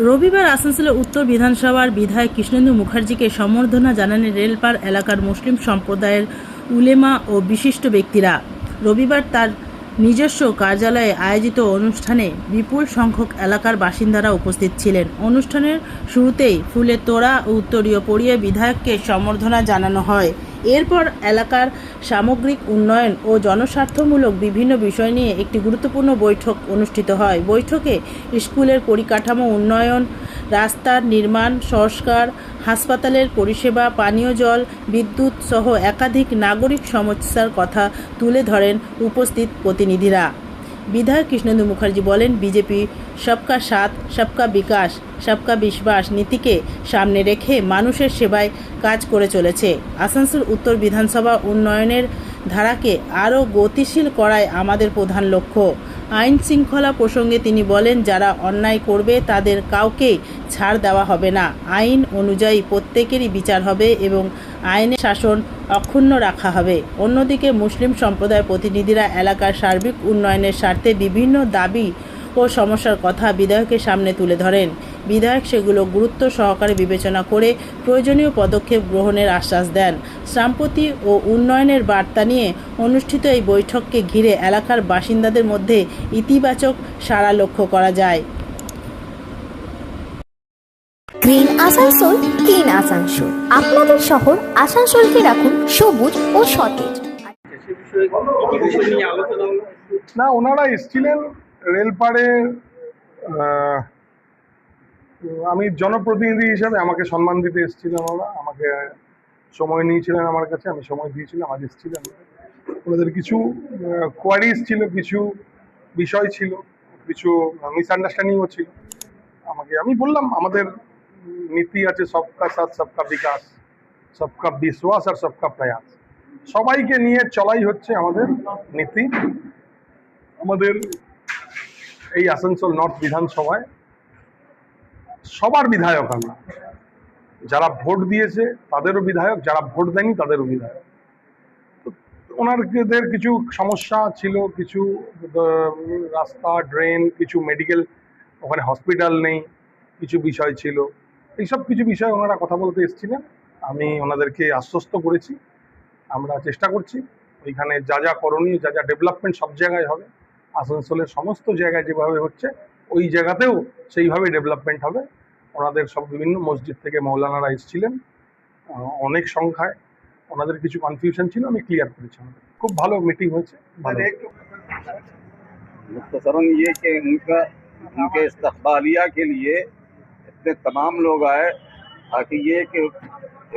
রবিবার আসানসোলের উত্তর বিধানসভার বিধায়ক কৃষ্ণেন্দু মুখার্জিকে সম্বর্ধনা জানান রেলপার এলাকার মুসলিম সম্প্রদায়ের উলেমা ও বিশিষ্ট ব্যক্তিরা। রবিবার তার নিজস্ব কার্যালয়ে আয়োজিত অনুষ্ঠানে বিপুল সংখ্যক এলাকার বাসিন্দারা উপস্থিত ছিলেন। অনুষ্ঠানের শুরুতেই ফুলের তোড়া ও উত্তরীয় পরিয়ে বিধায়ককে সম্বর্ধনা জানানো হয়। এরপর এলাকার সামগ্রিক উন্নয়ন ও জনস্বার্থমূলক বিভিন্ন বিষয় নিয়ে একটি গুরুত্বপূর্ণ বৈঠক অনুষ্ঠিত হয়। বৈঠকে স্কুলের পরিকাঠামো উন্নয়ন, রাস্তার নির্মাণ, সংস্কার, হাসপাতালের পরিষেবা, পানীয় জল, বিদ্যুৎ সহ একাধিক নাগরিক সমস্যার কথা তুলে ধরেন উপস্থিত প্রতিনিধিরা। বিধায়ক কৃষ্ণেন্দু মুখার্জি বলেন, বিজেপি সবকা সাথ, সবকা বিকাশ, সবকা বিশ্বাস নীতিকে সামনে রেখে মানুষের সেবায় কাজ করে চলেছে। আসানসোল উত্তর বিধানসভা উন্নয়নের ধারাকে আরও গতিশীল করাই আমাদের প্রধান লক্ষ্য। আইন শৃঙ্খলা প্রসঙ্গে তিনি বলেন, যারা অন্যায় করবে তাদের কাউকেই ছাড় দেওয়া হবে না। আইন অনুযায়ী প্রত্যেকেরই বিচার হবে এবং আইনের শাসন অক্ষুণ্ণ রাখা হবে। অন্যদিকে মুসলিম সম্প্রদায়ের প্রতিনিধিরা এলাকার সার্বিক উন্নয়নের স্বার্থে বিভিন্ন দাবি ও সমস্যার কথা বিধায়কের সামনে তুলে ধরেন। বিধায়ক সেগুলো গুরুত্ব সহকারে বিবেচনা করে প্রয়োজনীয় পদক্ষেপ গ্রহণের আশ্বাস দেন। সম্প্রতি ও উন্নয়নের বার্তা নিয়ে অনুষ্ঠিত এই বৈঠককে ঘিরে এলাকার বাসিন্দাদের মধ্যে ইতিবাচক সাড়া লক্ষ্য করা যায়। Green Asansol, clean Asansol. আপনাদের শহর আসানসোলকে রাখুন সবুজ ও সতেজ। না, ওনারা এসেছিলেন রেলপাড়ে। আমি জনপ্রতিনিধি হিসাবে আমাকে সম্মান দিতে এসেছিলেন ওরা। আমাকে সময় নিয়েছিলেন আমার কাছে, আমি সময় দিয়েছিলাম। আজ এসেছিলেন, ওনাদের কিছু কোয়ারিজ ছিল, কিছু বিষয় ছিল, কিছু মিসআন্ডারস্ট্যান্ডিংও ছিল। আমি বললাম আমাদের নীতি আছে সবকা সাথ, সবকা বিকাশ, সবকা বিশ্বাস আর সবকা প্রয়াস। সবাইকে নিয়ে চলাই হচ্ছে আমাদের নীতি। আমাদের এই আসানসোল নর্থ বিধানসভায় সবার বিধায়ক আমরা, যারা ভোট দিয়েছে তাদেরও বিধায়ক, যারা ভোট দেয়নি তাদেরও বিধায়ক। ওনাদের কিছু সমস্যা ছিল, কিছু রাস্তা, ড্রেন, কিছু মেডিকেল, ওখানে হসপিটাল নেই, কিছু বিষয় ছিল। এইসব কিছু বিষয় ওনারা কথা বলতে এসেছিলেন। আমি ওনাদেরকে আশ্বস্ত করেছি আমরা চেষ্টা করছি ওইখানে যা যা করণীয়, যা যা ডেভেলপমেন্ট সব জায়গায় হবে। আসানসোলের সমস্ত জায়গায় যেভাবে হচ্ছে ওই জায়গাতেও সেইভাবে ডেভেলপমেন্ট হবে। ওনাদের সব বিভিন্ন মসজিদ থেকে মৌলানারা এসেছিলেন অনেক সংখ্যায়। ওনাদের কিছু কনফিউশন ছিল, আমি ক্লিয়ার করেছি। খুব ভালো মিটিং হয়েছে। मुख्तसरन ये कि उनके इस्तकबालिया के लिए इतने तमाम लोग आए, ताकि ये कि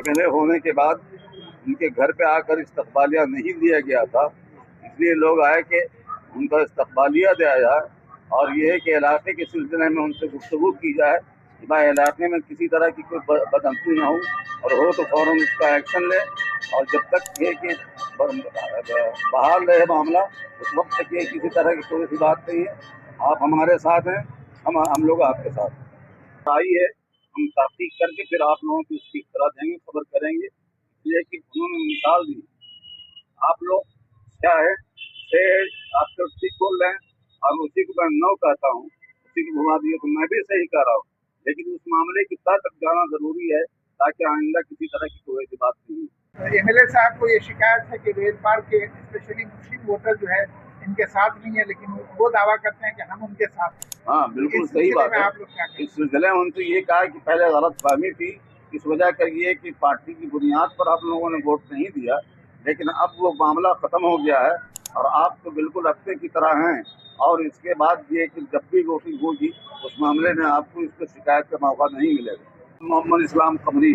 MLA होने के बाद उनके घर पे आकर इस्तकबालिया नहीं दिया गया था, इसलिए लोग आए कि उनका इस्तकबालिया दिया जाए। और ये है कि इलाके के सिलसिले में उनसे गुफ्तगू की जाए कि भाई इलाके में किसी तरह की कोई बदअमनी ना हो, और हो तो फ़ौरन उसका एक्शन ले। और जब तक ये कि बहाल रहे मामला, उस वक्त तक ये किसी तरह की कोई सी बात नहीं है। आप हमारे साथ हैं, हम लोग आपके साथ हैं। आई है, हम तहकीक करके फिर आप लोगों को इसकी इत्तला देंगे, खबर करेंगे। इसलिए कि उन्होंने मिसाल दी, आप लोग क्या है से आप तो ठीक बोल रहे हैं, और उसी को मैं नो कहता हूँ, उसी को घुमा दिए तो मैं भी सही कह रहा हूँ। लेकिन उस मामले की तह तक जाना जरूरी है, ताकि आइंदा किसी तरह की कोई ऐसी बात नहीं हो। MLA साहब को ये शिकायत है कि रेल पार के स्पेशली मुस्लिम वोटर जो है इनके साथ नहीं है, लेकिन वो दावा करते हैं कि हम उनके साथ हैं। हाँ, बिल्कुल सही बात है। आप लोग क्या इस सिलसिले में उनसे ये कहा कि पहले गलत फहमी थी, इस वजह कर ये कि पार्टी की बुनियाद पर आप लोगों ने वोट नहीं दिया, लेकिन अब वो मामला खत्म हो गया है और आप तो बिल्कुल अपने की तरह हैं। और इसके बाद ये कि जब भी वोटिंग होगी उस मामले में आपको इस पर शिकायत का मौका नहीं मिलेगा। मोहम्मद इस्लाम कमरी।